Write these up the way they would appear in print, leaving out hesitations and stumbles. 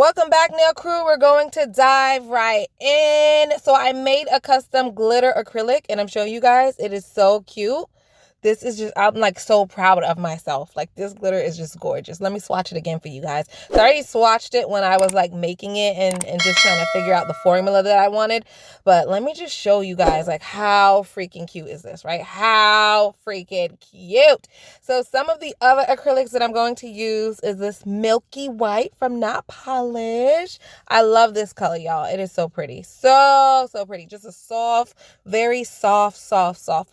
Welcome back, nail crew. We're going to dive right in. So I made a custom glitter acrylic and I'm showing you guys. It is so cute. This is just, I'm like so proud of myself. Like this glitter is just gorgeous. Let me swatch it again for you guys. So I already swatched it when I was like making it and just trying to figure out the formula that I wanted. But let me just show you guys like how freaking cute is this, right? How freaking cute. So some of the other acrylics that I'm going to use is this Milky White from Not Polished. I love this color, y'all. It is so pretty. So pretty. Just a soft, very soft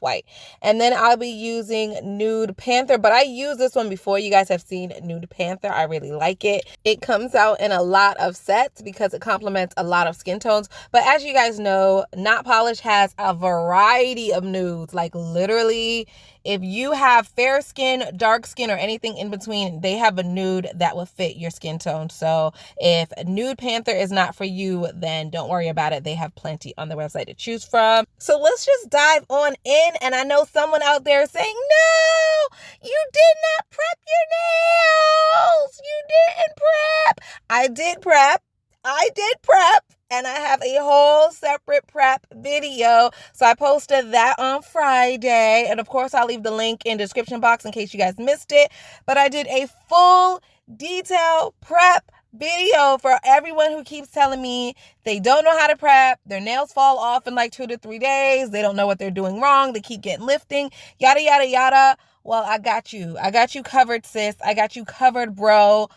white. And then I'll be using Nude Panther, but I used this one before. You guys have seen Nude Panther. I really like it. It comes out in a lot of sets because it complements a lot of skin tones. But as you guys know, Not Polished has a variety of nudes. Like literally, if you have fair skin, dark skin, or anything in between, they have a nude that will fit your skin tone. So if Nude Panther is not for you, then don't worry about it. They have plenty on their website to choose from. So let's just dive on in. And I know someone out there is saying, no, you did not prep your nails. You didn't prep. I did prep. And I have a whole separate prep video. So I posted that on Friday. And of course, I'll leave the link in the description box in case you guys missed it. But I did a full detailed prep video for everyone who keeps telling me they don't know how to prep. Their nails fall off in like 2 to 3 days. They don't know what they're doing wrong. They keep getting lifting, yada, yada, yada. Well, I got you. I got you covered, sis. I got you covered, bro.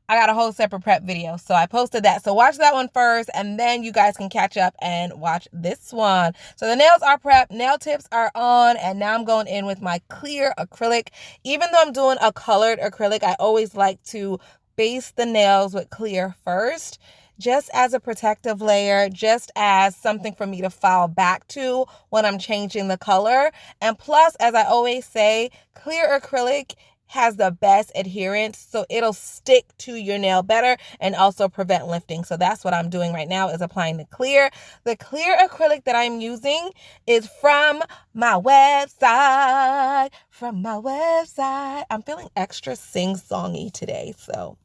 I got a whole separate prep video. So I posted that. So watch that one first and then you guys can catch up and watch this one. So the nails are prepped. Nail tips are on. And now I'm going in with my clear acrylic. Even though I'm doing a colored acrylic, I always like to base the nails with clear first, just as a protective layer, just as something for me to file back to when I'm changing the color. And plus, as I always say, clear acrylic has the best adherence, so it'll stick to your nail better and also prevent lifting. So that's what I'm doing right now, is applying the clear. The clear acrylic that I'm using is from my website. I'm feeling extra sing-songy today, so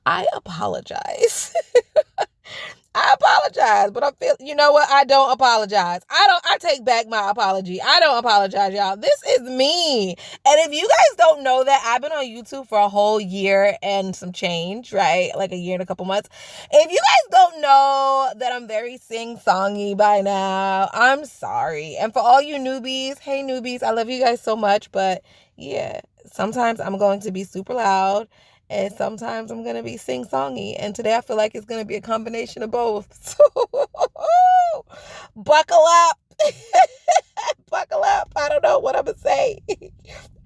I apologize. I apologize, but you know what? I don't apologize. I take back my apology. I don't apologize, y'all. This is me. And if you guys don't know that, I've been on YouTube for a whole year and some change, right? Like a year and a couple months. If you guys don't know that I'm very sing-songy by now, I'm sorry. And for all you newbies, hey newbies, I love you guys so much. But yeah, sometimes I'm going to be super loud. And sometimes I'm going to be sing-songy. And today I feel like it's going to be a combination of both. So, buckle up. Buckle up. I don't know what I'm going to say.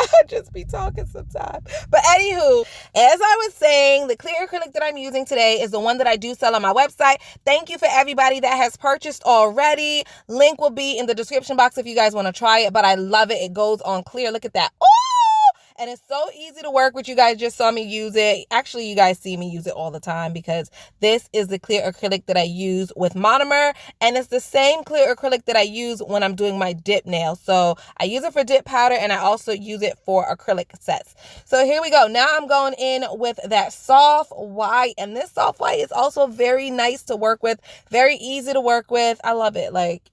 I'll just be talking sometimes. But anywho, as I was saying, the clear acrylic that I'm using today is the one that I do sell on my website. Thank you for everybody that has purchased already. Link will be in the description box if you guys want to try it. But I love it. It goes on clear. Look at that. Oh! And it's so easy to work with. You guys just saw me use it. Actually, you guys see me use it all the time because this is the clear acrylic that I use with monomer. And it's the same clear acrylic that I use when I'm doing my dip nails. So I use it for dip powder and I also use it for acrylic sets. So here we go. Now I'm going in with that soft white. And this soft white is also very nice to work with. Very easy to work with. I love it. Like,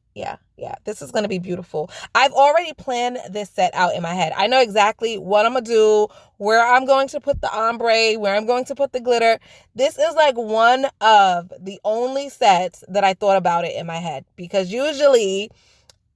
yeah, this is going to be beautiful. I've already planned this set out in my head. I know exactly what I'm going to do, where I'm going to put the ombre, where I'm going to put the glitter. This is like one of the only sets that I thought about it in my head, because usually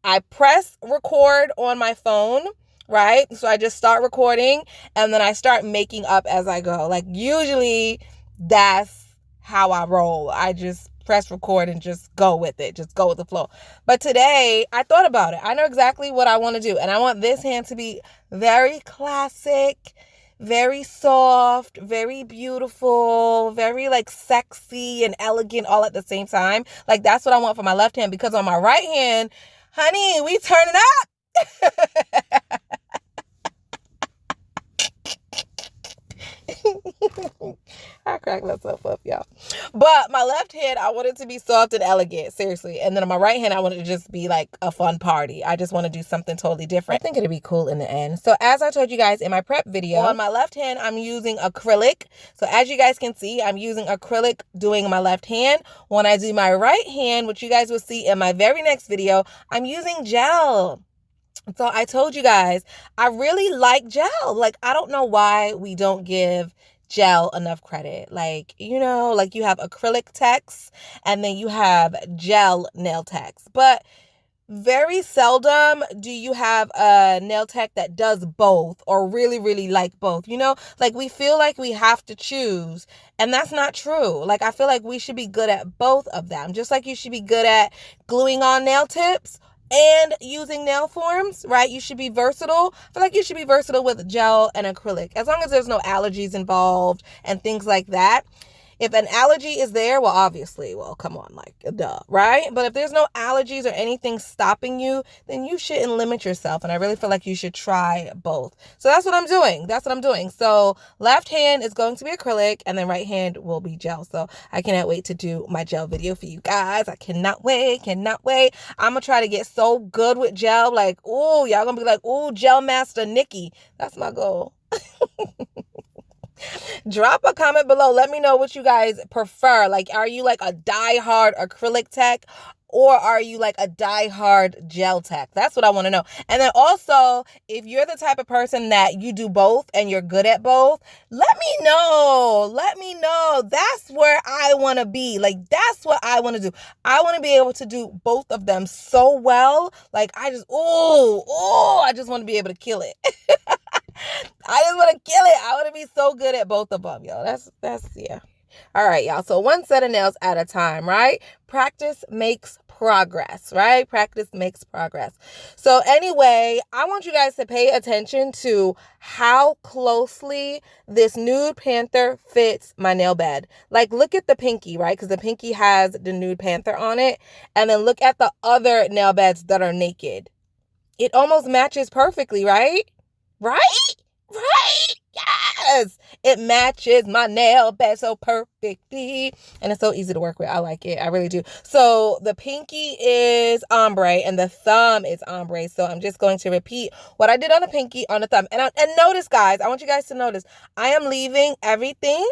I press record on my phone, right? So I just start recording and then I start making up as I go. Like usually that's how I roll. I just press record and just go with it. Just go with the flow. But today I thought about it. I know exactly what I want to do. And I want this hand to be very classic, very soft, very beautiful, very like sexy and elegant all at the same time. Like that's what I want for my left hand, because on my right hand, honey, we turn it up. I crack myself up, y'all. But my left hand, I want it to be soft and elegant, seriously. And then on my right hand, I want it to just be like a fun party. I just want to do something totally different. I think it'll be cool in the end. So as I told you guys in my prep video, on my left hand, I'm using acrylic. So as you guys can see, I'm using acrylic doing my left hand. When I do my right hand, which you guys will see in my very next video, I'm using gel. So I told you guys, I really like gel. Like, I don't know why we don't give gel enough credit. Like, you know, like you have acrylic techs and then you have gel nail techs. But very seldom do you have a nail tech that does both or really, really like both. You know, like we feel like we have to choose, and that's not true. Like, I feel like we should be good at both of them, just like you should be good at gluing on nail tips and using nail forms, right? You should be versatile. I feel like you should be versatile with gel and acrylic, as long as there's no allergies involved and things like that. If an allergy is there, well, obviously, well, come on, like, duh, right? But if there's no allergies or anything stopping you, then you shouldn't limit yourself. And I really feel like you should try both. So that's what I'm doing. That's what I'm doing. So left hand is going to be acrylic and then right hand will be gel. So I cannot wait to do my gel video for you guys. I cannot wait, cannot wait. I'm going to try to get so good with gel. Like, ooh, y'all going to be like, ooh, Gel Master Nikki. That's my goal. Drop a comment below. Let me know what you guys prefer. Like, are you like a die-hard acrylic tech or are you like a die-hard gel tech? That's what I want to know. And then also, if you're the type of person that you do both and you're good at both, let me know. Let me know. That's where I want to be. Like, that's what I want to do. I want to be able to do both of them so well. Like, I just want to be able to kill it. I just want to kill it. I want to be so good at both of them, y'all. That's yeah. All right, y'all. So one set of nails at a time, right? Practice makes progress, right? Practice makes progress. So anyway, I want you guys to pay attention to how closely this Nude Panther fits my nail bed. Like, look at the pinky, right? Because the pinky has the Nude Panther on it. And then look at the other nail beds that are naked. It almost matches perfectly, right? Right? Yes! It matches my nail bed so perfectly. And it's so easy to work with. I like it. I really do. So the pinky is ombre and the thumb is ombre. So I'm just going to repeat what I did on the pinky on the thumb. And notice, guys, I want you guys to notice, I am leaving everything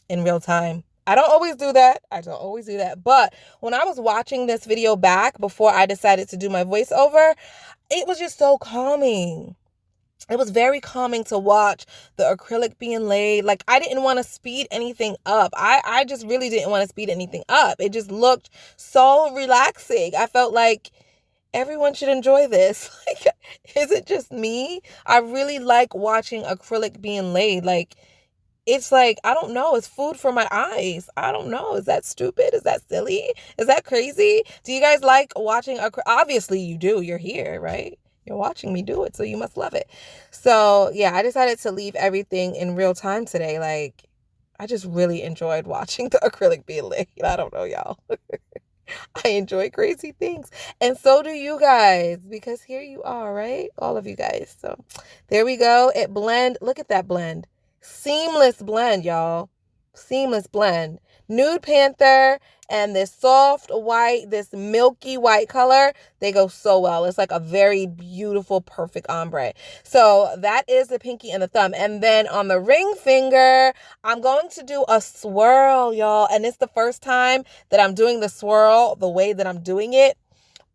in real time. I don't always do that. But when I was watching this video back before I decided to do my voiceover, it was just so calming. It was very calming to watch the acrylic being laid. Like, I didn't want to speed anything up. I just really didn't want to speed anything up. It just looked so relaxing. I felt like everyone should enjoy this. Like, is it just me? I really like watching acrylic being laid. Like, it's like, I don't know. It's food for my eyes. I don't know. Is that stupid? Is that silly? Is that crazy? Do you guys like watching acrylic? Obviously you do. You're here, right? You're watching me do it, so you must love it. So yeah, I decided to leave everything in real time today. Like, I just really enjoyed watching the acrylic being laid. I don't know, y'all. I enjoy crazy things. And so do you guys, because here you are, right? All of you guys. So there we go. It blend. Look at that blend. Seamless blend, y'all. Seamless blend. Nude Panther and this soft white, this milky white color, they go so well. It's like a very beautiful, perfect ombre. So that is the pinky and the thumb. And then on the ring finger, I'm going to do a swirl, y'all. And it's the first time that I'm doing the swirl the way that I'm doing it.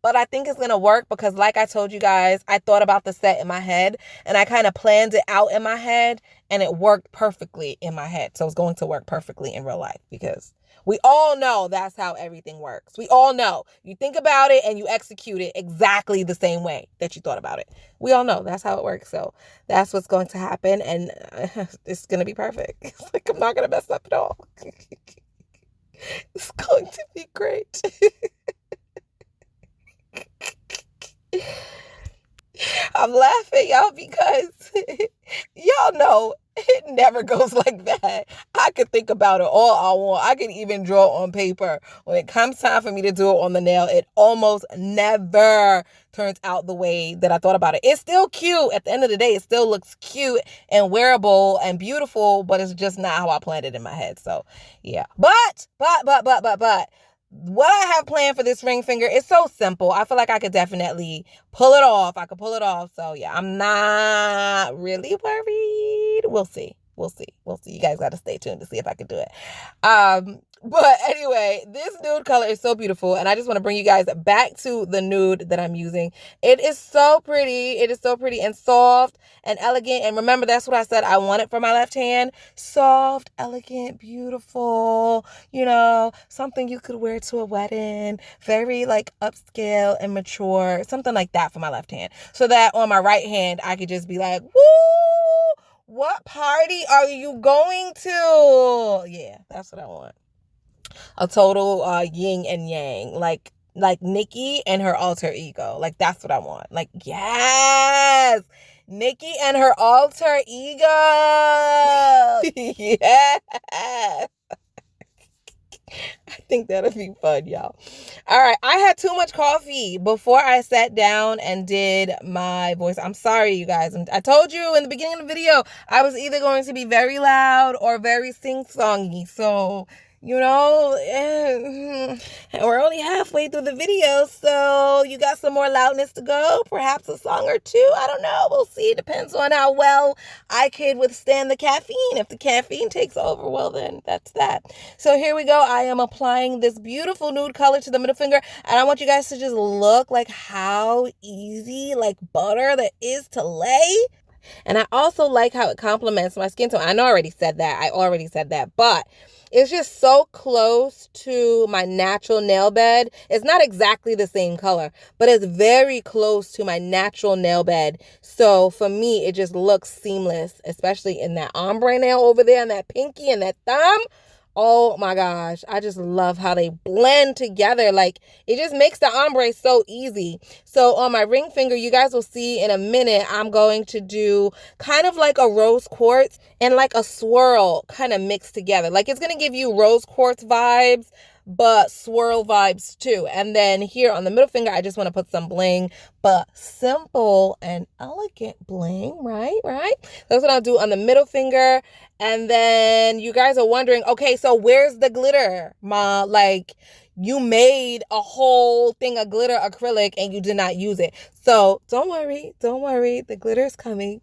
But I think it's going to work because, like I told you guys, I thought about the set in my head and I kind of planned it out in my head and it worked perfectly in my head. So it's going to work perfectly in real life because we all know that's how everything works. We all know. You think about it and you execute it exactly the same way that you thought about it. We all know that's how it works. So that's what's going to happen and it's going to be perfect. It's like I'm not going to mess up at all. It's going to be great. I'm laughing, y'all, because y'all know It never goes like that. I could think about it all I want. I could even draw on paper. When it comes time for me to do it on the nail, it almost never turns out the way that I thought about it. It's still cute. At the end of the day, it still looks cute and wearable and beautiful, but it's just not how I planned it in my head. So, yeah. But, what I have planned for this ring finger is so simple. I feel like I could definitely pull it off. I could pull it off. So, yeah, I'm not really worried. We'll see. You guys got to stay tuned to see if I can do it. But anyway, this nude color is so beautiful, and I just want to bring you guys back to the nude that I'm using. It is so pretty. It is so pretty and soft and elegant. And remember, that's what I said I wanted for my left hand. Soft, elegant, beautiful, something you could wear to a wedding. Very like upscale and mature, something like that for my left hand. So that on my right hand, I could just be like, woo! What party are you going to? Yeah, that's what I want. A total yin and yang, like Nikki and her alter ego. Like, that's what I want. Like, yes, Nikki and her alter ego. Yes. I think that'll be fun, y'all. All right, I had too much coffee before I sat down and did my voice. I'm sorry, you guys. I told you in the beginning of the video, I was either going to be very loud or very sing-songy. So, and we're only halfway through the video, so you got some more loudness to go, perhaps a song or two. I don't know. We'll see. It depends on how well I could withstand the caffeine. If the caffeine takes over, well, then that's that. So here we go. I am applying this beautiful nude color to the middle finger, and I want you guys to just look like how easy, like butter, that is to lay. And I also like how it complements my skin tone. I already said that, but it's just so close to my natural nail bed. It's not exactly the same color, but it's very close to my natural nail bed. So for me, it just looks seamless, especially in that ombre nail over there and that pinky and that thumb. Oh my gosh, I just love how they blend together. Like, it just makes the ombre so easy. So on my ring finger, you guys will see in a minute, I'm going to do kind of like a rose quartz and like a swirl kind of mixed together. Like, it's going to give you rose quartz vibes, but swirl vibes too. And then here on the middle finger, I just want to put some bling, but simple and elegant bling, right? That's what I'll do on the middle finger. And then you guys are wondering, okay, so where's the glitter, Ma? Like, you made a whole thing of glitter acrylic and you did not use it. So don't worry. The glitter is coming.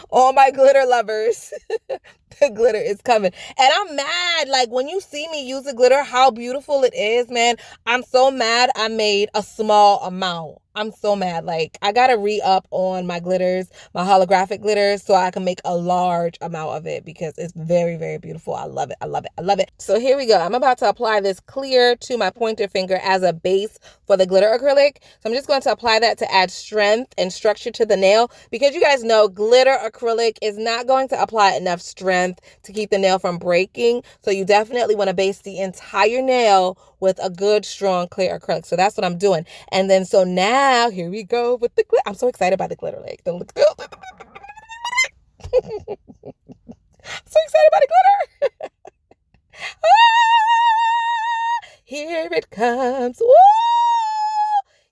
All my glitter lovers, the glitter is coming. And I'm mad. Like, when you see me use the glitter, how beautiful it is, man. I'm so mad I made a small amount. I'm so mad. Like, I gotta re-up on my glitters, my holographic glitters, so I can make a large amount of it because it's very, very beautiful. I love it. So here we go. I'm about to apply this clear to my pointer finger as a base for the glitter acrylic. So I'm just going to apply that to add strength and structure to the nail, because you guys know glitter acrylic is not going to apply enough strength to keep the nail from breaking. So you definitely want to base the entire nail with a good, strong, clear acrylic. So that's what I'm doing. And then, so now, here we go with the glitter. I'm so excited by the glitter. Like, don't look. I'm so excited by the glitter. Here it comes. Woo!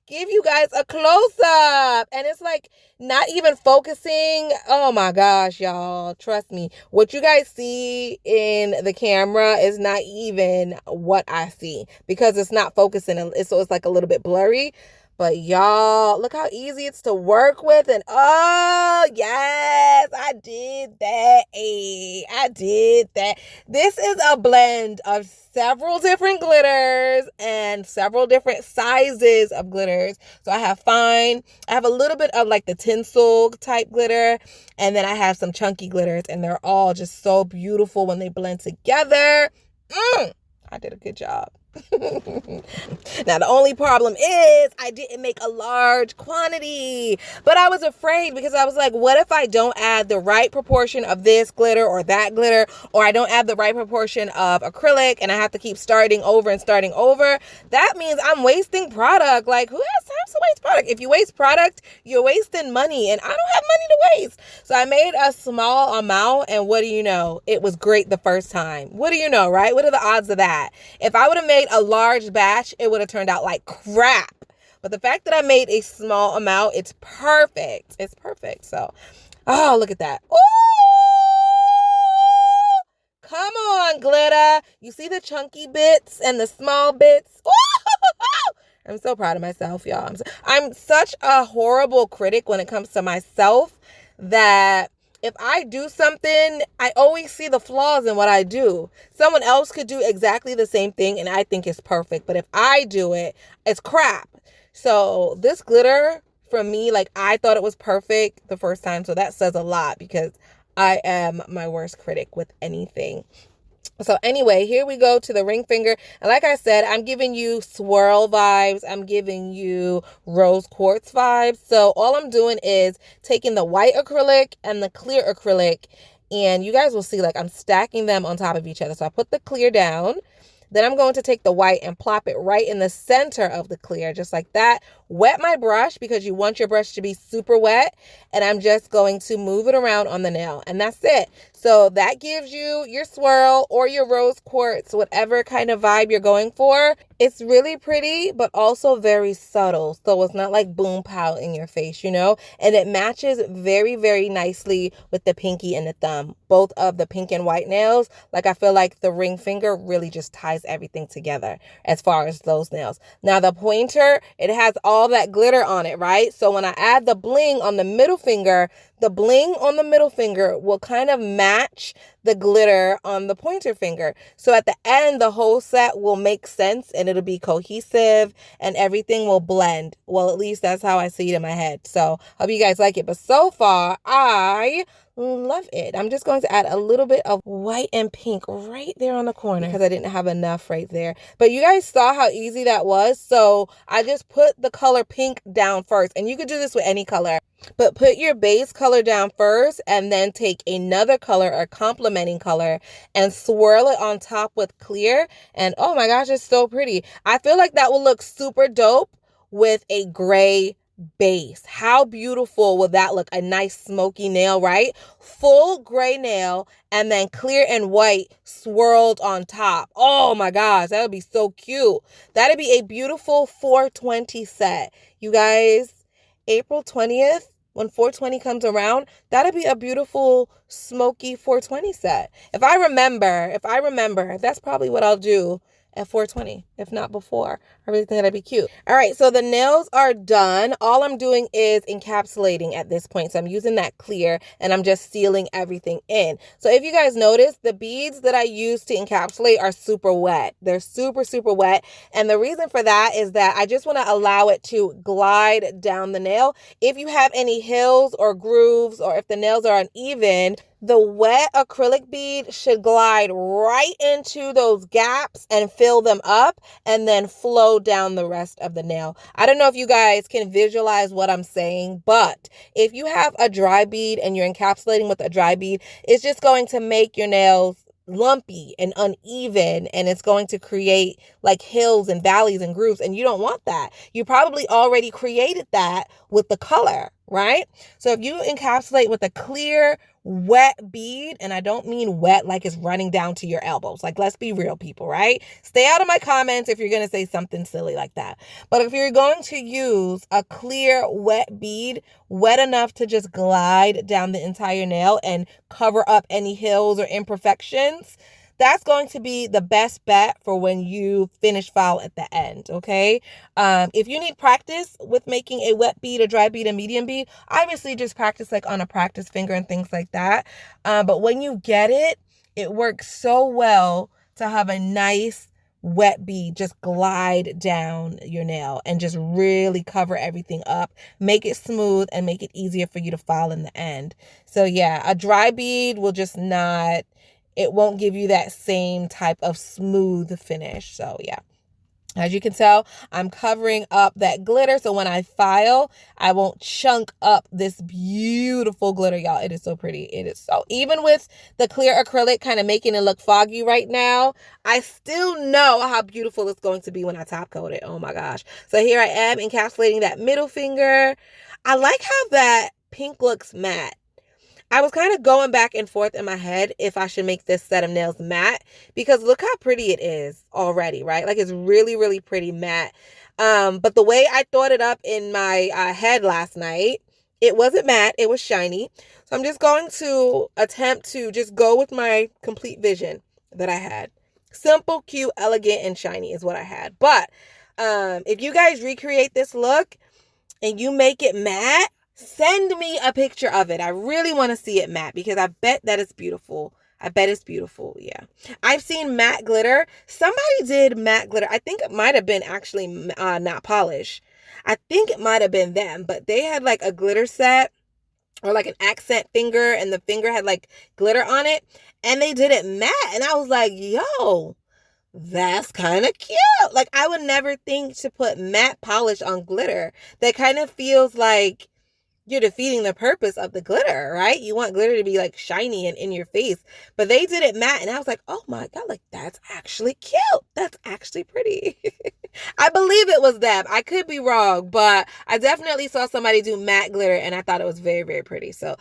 Give you guys a close-up. And it's like not even focusing. Oh my gosh, y'all. Trust me. What you guys see in the camera is not even what I see, because it's not focusing. So it's like a little bit blurry. But y'all, look how easy it's to work with. And oh, yes, I did that. I did that. This is a blend of several different glitters and several different sizes of glitters. So I have a little bit of like the tinsel type glitter, and then I have some chunky glitters, and they're all just so beautiful when they blend together. I did a good job. Now, the only problem is I didn't make a large quantity, but I was afraid, because I was like, what if I don't add the right proportion of this glitter or that glitter, or I don't add the right proportion of acrylic and I have to keep starting over? That means I'm wasting product. Like, who has time It's a waste product. If you waste product, you're wasting money, and I don't have money to waste. So I made a small amount, and what do you know? It was great the first time. What do you know, right? What are the odds of that? If I would have made a large batch, it would have turned out like crap. But the fact that I made a small amount, it's perfect. It's perfect. So, oh, look at that. Ooh! Come on, glitter. You see the chunky bits and the small bits? Ooh! I'm so proud of myself, y'all. I'm such a horrible critic when it comes to myself that if I do something, I always see the flaws in what I do. Someone else could do exactly the same thing and I think it's perfect. But if I do it, it's crap. So this glitter, for me, like, I thought it was perfect the first time. So that says a lot because I am my worst critic with anything. So anyway, here we go to the ring finger. And like I said, I'm giving you swirl vibes. I'm giving you rose quartz vibes. So all I'm doing is taking the white acrylic and the clear acrylic. And you guys will see, like, I'm stacking them on top of each other. So I put the clear down. Then I'm going to take the white and plop it right in the center of the clear, just like that. Wet my brush because you want your brush to be super wet. And I'm just going to move it around on the nail. And that's it. So that gives you your swirl or your rose quartz, whatever kind of vibe you're going for. It's really pretty, but also very subtle. So it's not like boom pow in your face, you know? And it matches very, very nicely with the pinky and the thumb. Both of the pink and white nails. Like, I feel like the ring finger really just ties everything together as far as those nails. Now the pointer, it has all that glitter on it, right? So when I add the bling on the middle finger, the bling on the middle finger will kind of match the glitter on the pointer finger. So at the end, the whole set will make sense and it'll be cohesive and everything will blend. Well, at least that's how I see it in my head. So hope you guys like it. But so far, I love it. I'm just going to add a little bit of white and pink right there on the corner because I didn't have enough right there. But you guys saw how easy that was. So I just put the color pink down first. And you could do this with any color. But put your base color down first and then take another color or complementing color and swirl it on top with clear. And oh my gosh, it's so pretty. I feel like that will look super dope with a gray base. How beautiful will that look? A nice smoky nail, right? Full gray nail and then clear and white swirled on top. Oh my gosh, that would be so cute. That'd be a beautiful 420 set. You guys, April 20th, when 420 comes around, that'll be a beautiful smoky 420 set. If I remember, that's probably what I'll do at 420, if not before. I really think that'd be cute. All right, so the nails are done. All I'm doing is encapsulating at this point. So I'm using that clear and I'm just sealing everything in. So if you guys notice, the beads that I use to encapsulate are super wet. They're super, super wet. And the reason for that is that I just want to allow it to glide down the nail. If you have any hills or grooves or if the nails are uneven, the wet acrylic bead should glide right into those gaps and fill them up and then flow down the rest of the nail. I don't know if you guys can visualize what I'm saying, but if you have a dry bead and you're encapsulating with a dry bead, it's just going to make your nails lumpy and uneven, and it's going to create like hills and valleys and grooves, and you don't want that. You probably already created that with the color, right? So if you encapsulate with a clear, wet bead, and I don't mean wet like it's running down to your elbows. Like, let's be real, people, right? Stay out of my comments if you're going to say something silly like that. But if you're going to use a clear, wet bead, wet enough to just glide down the entire nail and cover up any hills or imperfections, that's going to be the best bet for when you finish file at the end, okay? If you need practice with making a wet bead, a dry bead, a medium bead, obviously just practice like on a practice finger and things like that. But when you get it, it works so well to have a nice wet bead just glide down your nail and just really cover everything up, make it smooth and make it easier for you to file in the end. So yeah, a dry bead will just not... it won't give you that same type of smooth finish. So yeah. As you can tell, I'm covering up that glitter, so when I file, I won't chunk up this beautiful glitter, y'all. It is so pretty. It is so, even with the clear acrylic kind of making it look foggy right now, I still know how beautiful it's going to be when I top coat it. Oh my gosh. So here I am encapsulating that middle finger. I like how that pink looks matte. I was kind of going back and forth in my head if I should make this set of nails matte, because look how pretty it is already, right? Like, it's really, really pretty matte. But the way I thought it up in my head last night, it wasn't matte, it was shiny. So I'm just going to attempt to just go with my complete vision that I had. Simple, cute, elegant, and shiny is what I had. But if you guys recreate this look and you make it matte, send me a picture of it. I really want to see it matte, because I bet that it's beautiful. I bet it's beautiful. Yeah. I've seen matte glitter. Somebody did matte glitter. I think it might have been actually not polish. I think it might have been them, but they had like a glitter set or like an accent finger, and the finger had like glitter on it, and they did it matte. And I was like, yo, that's kind of cute. Like, I would never think to put matte polish on glitter. That kind of feels like you're defeating the purpose of the glitter, right? You want glitter to be like shiny and in your face, but they did it matte, and I was like, oh my God, like, that's actually cute. That's actually pretty. I believe it was them. I could be wrong, but I definitely saw somebody do matte glitter, and I thought it was very, very pretty. So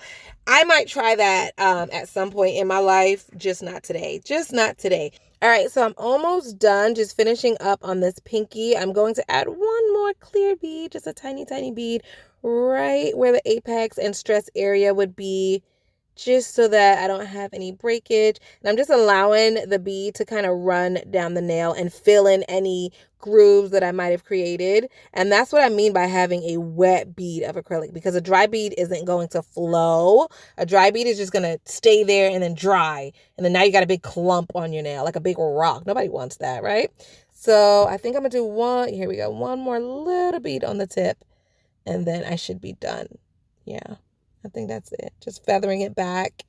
I might try that at some point in my life, just not today. Just not today. All right, so I'm almost done just finishing up on this pinky. I'm going to add one more clear bead, just a tiny, tiny bead right where the apex and stress area would be, just so that I don't have any breakage. And I'm just allowing the bead to kind of run down the nail and fill in any grooves that I might have created. And that's what I mean by having a wet bead of acrylic, because a dry bead isn't going to flow. A dry bead is just going to stay there and then dry. And then now you got a big clump on your nail, like a big rock. Nobody wants that, right? So I think I'm going to do here we go, one more little bead on the tip, and then I should be done. Yeah. I think that's it. Just feathering it back.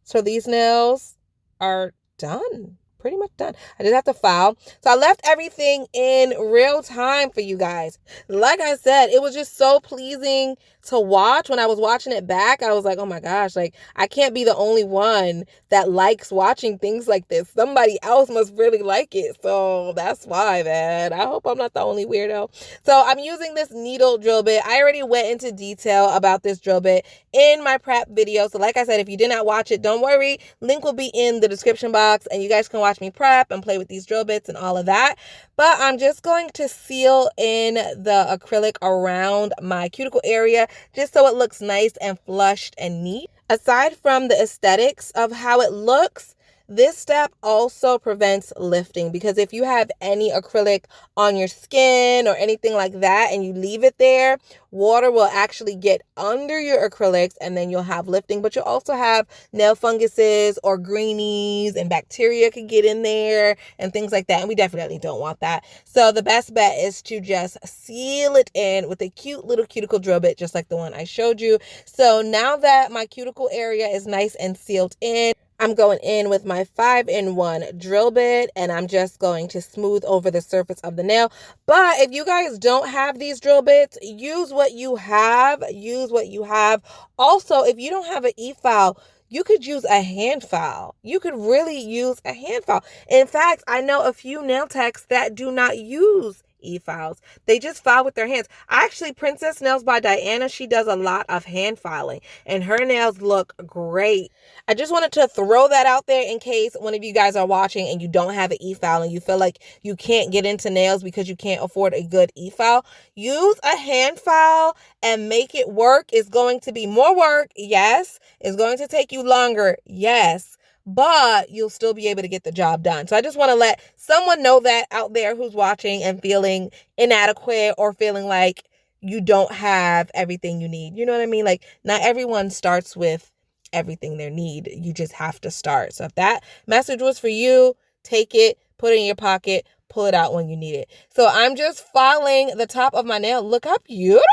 So these nails are done. Pretty much done. I just have to file. So I left everything in real time for you guys. Like I said, it was just so pleasing to watch. When I was watching it back, I was like, oh my gosh, like, I can't be the only one that likes watching things like this. Somebody else must really like it. So that's why, man. I hope I'm not the only weirdo. So I'm using this needle drill bit. I already went into detail about this drill bit in my prep video. So like I said, if you did not watch it, don't worry. Link will be in the description box, and you guys can watch me prep and play with these drill bits and all of that. But I'm just going to seal in the acrylic around my cuticle area, just so it looks nice and flushed and neat. Aside from the aesthetics of how it looks, this step also prevents lifting, because if you have any acrylic on your skin or anything like that and you leave it there, water will actually get under your acrylics and then you'll have lifting, but you'll also have nail funguses or greenies, and bacteria could get in there and things like that. And we definitely don't want that. So the best bet is to just seal it in with a cute little cuticle drill bit, just like the one I showed you. So now that my cuticle area is nice and sealed in, I'm going in with my 5-in-1 drill bit, and I'm just going to smooth over the surface of the nail. But if you guys don't have these drill bits, use what you have. Use what you have. Also, if you don't have an e-file, you could use a hand file. You could really use a hand file. In fact, I know a few nail techs that do not use e-files. They just file with their hands. Actually, Princess Nails by Diana, she does a lot of hand filing, and her nails look great. I just wanted to throw that out there in case one of you guys are watching and you don't have an e-file and you feel like you can't get into nails because you can't afford a good e-file. Use a hand file and make it work. It's going to be more work, yes. It's going to take you longer, yes. But you'll still be able to get the job done. So I just want to let someone know that out there who's watching and feeling inadequate or feeling like you don't have everything you need. You know what I mean? Like, not everyone starts with everything they need. You just have to start. So if that message was for you, take it, put it in your pocket, pull it out when you need it. So I'm just filing the top of my nail. Look how beautiful.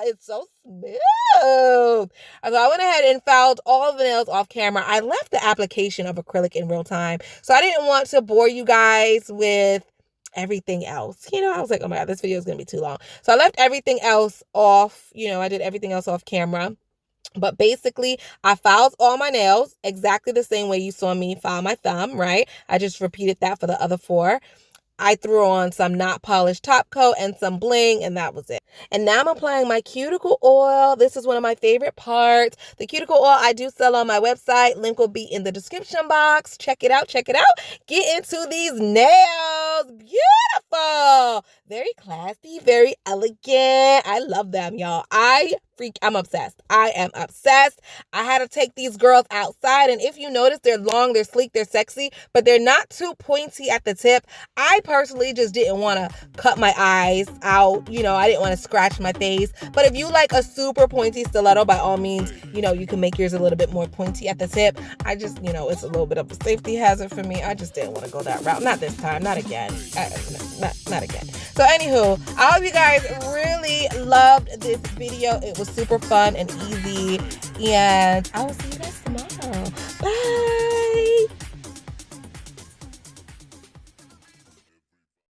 It's so smooth. So I went ahead and filed all of the nails off camera. I left the application of acrylic in real time, so I didn't want to bore you guys with everything else. You know, I was like, oh my God, this video is going to be too long. So I left everything else off. You know, I did everything else off camera. But basically, I filed all my nails exactly the same way you saw me file my thumb, right? I just repeated that for the other 4. I threw on some not polished top coat and some bling, and that was it. And now I'm applying my cuticle oil. This is one of my favorite parts. The cuticle oil I do sell on my website. Link will be in the description box. Check it out. Check it out. Get into these nails. Beautiful. Very classy. Very elegant. I love them, y'all. I'm obsessed. I am obsessed. I had to take these girls outside, and if you notice, they're long, they're sleek, they're sexy, but they're not too pointy at the tip. I personally just didn't want to cut my eyes out. You know, I didn't want to scratch my face. But if you like a super pointy stiletto, by all means, you know, you can make yours a little bit more pointy at the tip. I just, you know, it's a little bit of a safety hazard for me. I just didn't want to go that route. Not this time. Not again. Not again. So anywho, I hope you guys really loved this video. It was super fun and easy. And I will see you guys tomorrow. Bye.